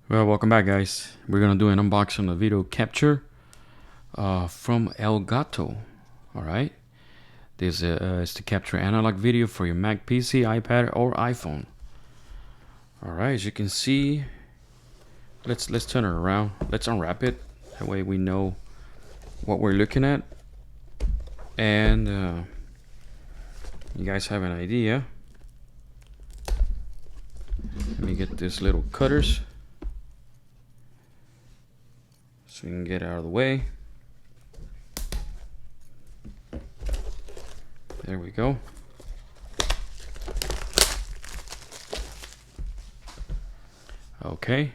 Well, welcome back, guys. We're gonna do an unboxing of video capture from Elgato. All right, this is to capture analog video for your Mac, PC, iPad, or iPhone. All right, as you can see, let's turn it around. Let's unwrap it. That way we know what we're looking at, and you guys have an idea. Let me get these little cutters so we can get out of the way. There we go. Okay.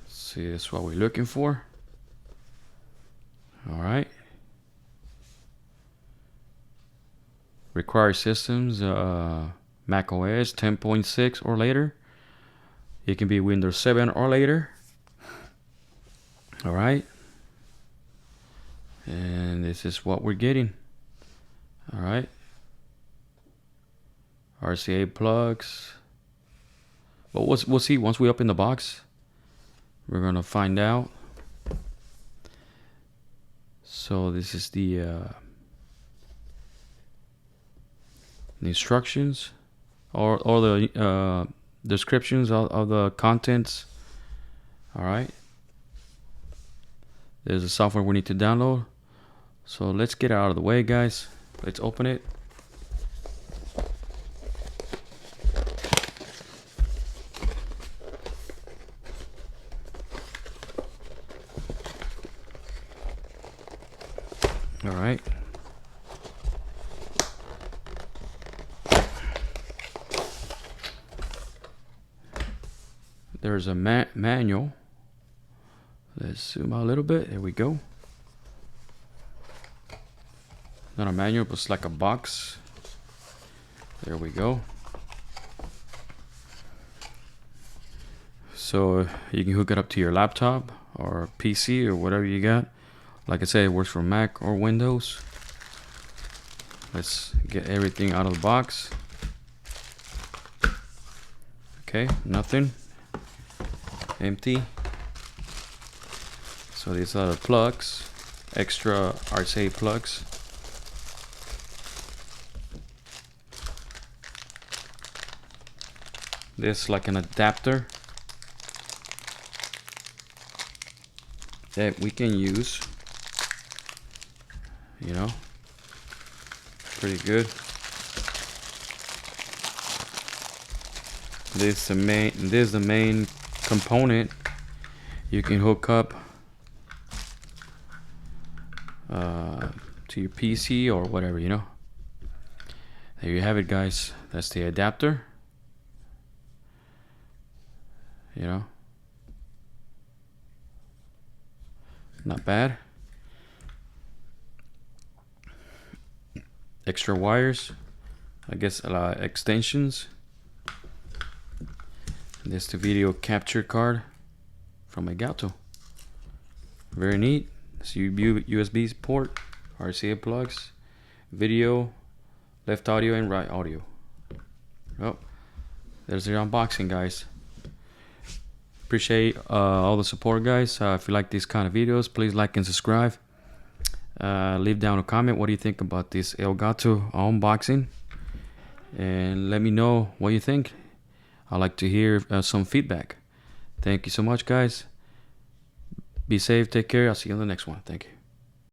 See, that's what we're looking for. All right. Required systems, Mac OS 10.6 or later. It can be Windows 7 or later. All right. And this is what we're getting. All right. RCA plugs. But we'll see once we open the box. We're gonna find out. So this is the instructions or the descriptions of the contents. All right. There's a software we need to download. So let's get it out of the way, guys. Let's open it. All right. There's a manual. Let's zoom out a little bit. There we go. Not a manual, but it's like a box. There we go. So you can hook it up to your laptop or PC or whatever you got. Like I said, it works for Mac or Windows. Let's get everything out of the box. Okay, nothing. Empty. So these are the plugs, extra RCA plugs. This is like an adapter that we can use. You know, pretty good. This is the main component. You can hook up to your PC or whatever, you know. There you have it, guys. That's the adapter. You know, not bad. Extra wires, I guess, extensions. This is the video capture card from Elgato. Very neat. It's USB port, RCA plugs, video, left audio and right audio. Well, there's the unboxing, guys. Appreciate all the support, guys. If you like these kind of videos, please like and subscribe. Leave down a comment. What do you think about this Elgato unboxing? And let me know what you think. I'd like to hear some feedback. Thank you so much, guys. Be safe. Take care. I'll see you on the next one. Thank you.